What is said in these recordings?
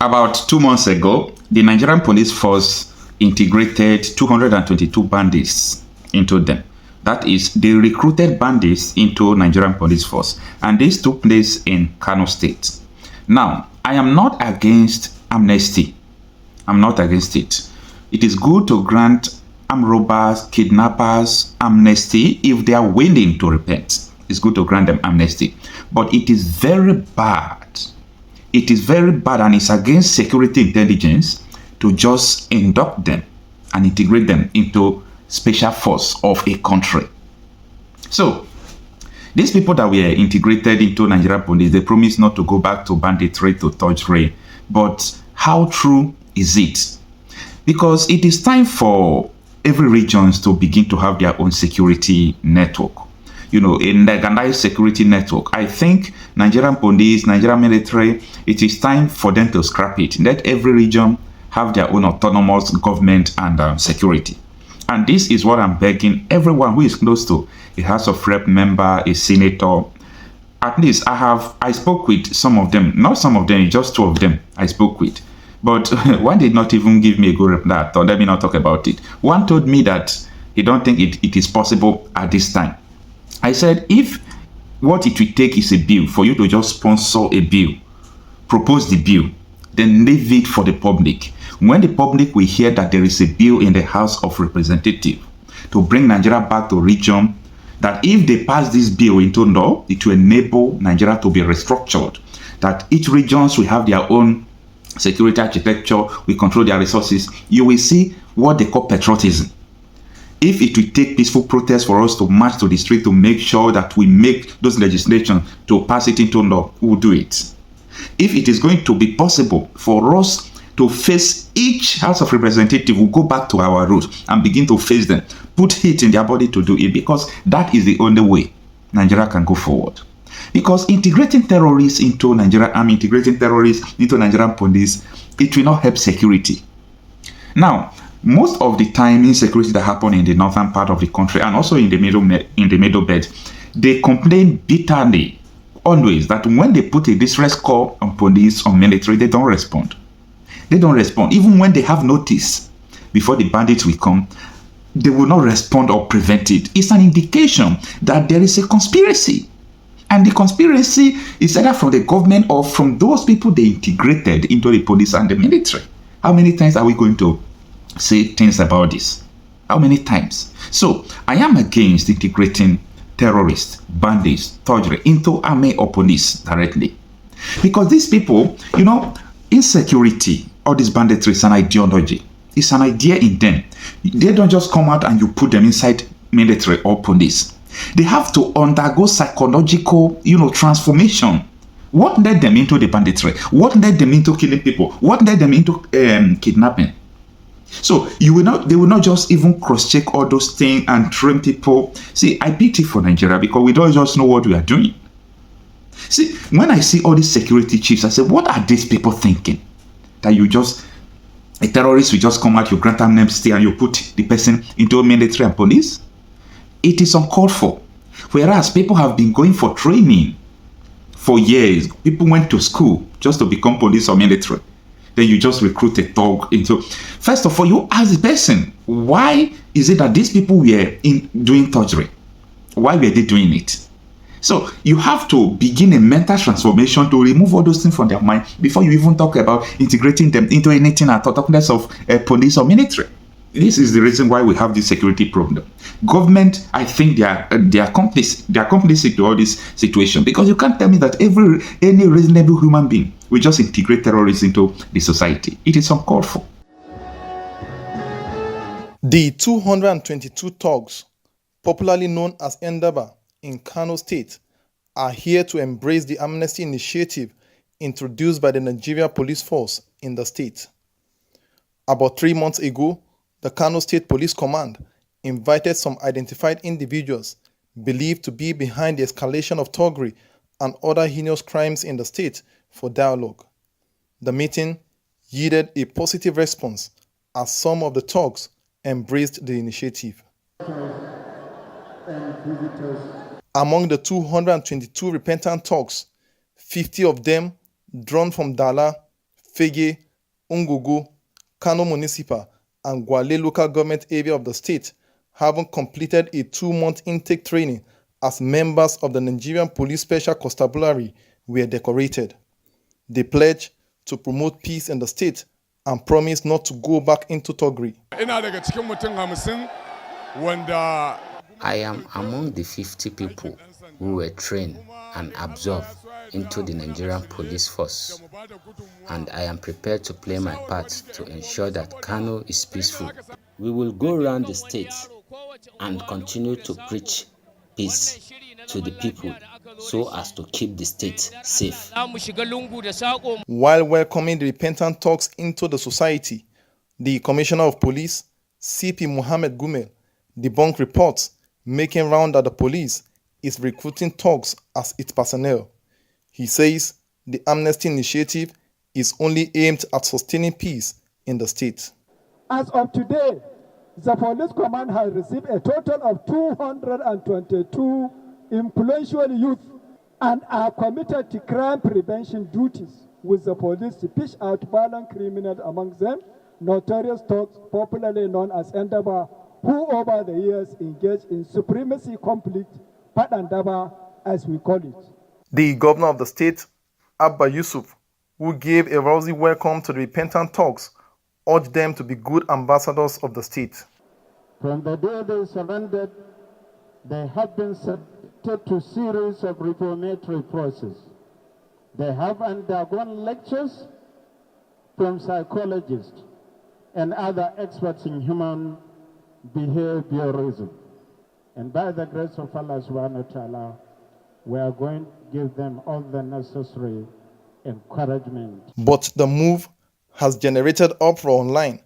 About 2 months ago, the Nigerian police force integrated 222 bandits into them. That is, they recruited bandits into Nigerian police force, and this took place in Kano State. Now, I am not against amnesty. I'm not against it. It is good to grant armed robbers, kidnappers amnesty if they are willing to repent. It's good to grant them amnesty. But it is very bad. It is very bad, and it's against security intelligence to just induct them and integrate them into special force of a country. So, these people that were integrated into Nigerian police, they promise not to go back to banditry, to torture. But how true is it? Because it is time for every region to begin to have their own security network. You know, a organized security network. I think Nigerian police, Nigerian military, it is time for them to scrap it. Let every region have their own autonomous government and security. And this is what I'm begging everyone who is close to a House of Rep member, a senator. At least I spoke with some of them, not some of them, just two of them I spoke with. But one did not even give me a good reply. Let me not talk about it. One told me that he don't think it is possible at this time. I said, if what it will take is a bill, for you to just sponsor a bill, propose the bill, then leave it for the public. When the public will hear that there is a bill in the House of Representatives to bring Nigeria back to region, that if they pass this bill into law, it will enable Nigeria to be restructured, that each regions will have their own security architecture, we control their resources, you will see what they call patriotism. If it will take peaceful protests for us to march to the street to make sure that we make those legislation to pass it into law, we will do it. If it is going to be possible for us to face each House of Representatives, we'll go back to our roots and begin to face them, put heat in their body to do it, because that is the only way Nigeria can go forward. Because integrating terrorists into Nigeria, integrating terrorists into Nigerian police, it will not help security. Now, most of the time, insecurity that happen in the northern part of the country and also in the middle belt, they complain bitterly always that when they put a distress call on police or military, they don't respond. They don't respond. Even when they have notice before the bandits will come, they will not respond or prevent it. It's an indication that there is a conspiracy. And the conspiracy is either from the government or from those people they integrated into the police and the military. How many times are we going to say things about this? How many times? So, I am against integrating terrorists, bandits, thuggery into army or police directly. Because these people, you know, insecurity, all this banditry is an ideology. It's an idea in them. They don't just come out and you put them inside military or police. They have to undergo psychological, transformation. What led them into the banditry? What led them into killing people? What led them into kidnapping? So they will not just even cross-check all those things and train people. See, I pity for Nigeria because we don't just know what we are doing. See, when I see all these security chiefs, I say, what are these people thinking? That a terrorist will just come out, you grant amnesty, and you put the person into military and police? It is uncalled for. Whereas people have been going for training for years. People went to school just to become police or military. Then you just recruit a thug into. First of all, you ask the person, why is it that these people were doing thuggery? Why were they doing it? So you have to begin a mental transformation to remove all those things from their mind before you even talk about integrating them into anything at all, talk less of police or military. This is the reason why we have this security problem. Government, I think they are complicit to all this situation, because you can't tell me that any reasonable human being will just integrate terrorists into the society. It is uncalled for. The 222 thugs, popularly known as Endaba, in Kano State, are here to embrace the amnesty initiative introduced by the Nigerian police force in the state. About 3 months ago, the Kano State Police Command invited some identified individuals believed to be behind the escalation of thuggery and other heinous crimes in the state for dialogue. The meeting yielded a positive response as some of the thugs embraced the initiative. Among the 222 repentant thugs, 50 of them drawn from Dala, Fege, Ungugu, Kano Municipal, and Gwale local government area of the state, having completed a 2-month intake training as members of the Nigerian Police Special Constabulary, were decorated. They pledged to promote peace in the state and promised not to go back into thuggery. I am among the 50 people who were trained and absorbed into the Nigerian police force, and I am prepared to play my part to ensure that Kano is peaceful. We will go around the state and continue to preach peace to the people so as to keep the state safe. While welcoming the repentant thugs into the society, the Commissioner of Police, CP Mohammed Gumel, debunked reports making round that the police is recruiting thugs as its personnel. He says the amnesty initiative is only aimed at sustaining peace in the state. As of today, the police command has received a total of 222 influential youth and are committed to crime prevention duties with the police to fish out violent criminals among them, notorious thugs popularly known as Endaba, who over the years engaged in supremacy conflict, Padandaba as we call it. The governor of the state, Abba Yusuf, who gave a rousing welcome to the repentant thugs, urged them to be good ambassadors of the state. From the day they surrendered, they have been subjected to series of reformatory process. They have undergone lectures from psychologists and other experts in human behaviorism. And by the grace of Allah subhanahu wa ta'ala, we are going to give them all the necessary encouragement. But the move has generated uproar online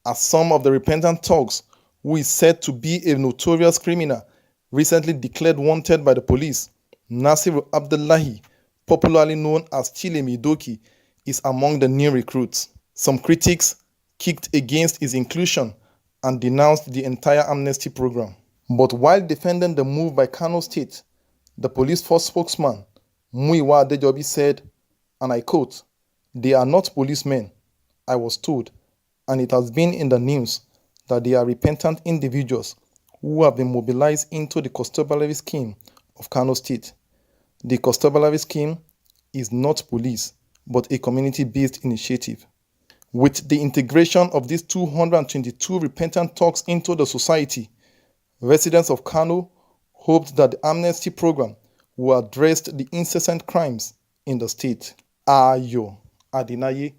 as some of the repentant thugs, who is said to be a notorious criminal, recently declared wanted by the police. Nasiru Abdullahi, popularly known as Chile Midoki, is among the new recruits. Some critics kicked against his inclusion and denounced the entire amnesty program. But while defending the move by Kano State, the police force spokesman, Muiwa Adejobi, said, and I quote, "They are not policemen, I was told, and it has been in the news that they are repentant individuals who have been mobilized into the constabulary scheme of Kano State. The constabulary scheme is not police, but a community-based initiative. With the integration of these 222 repentant thugs into the society, residents of Kano hoped that the amnesty program will address the incessant crimes in the state." Ayo Adinaye,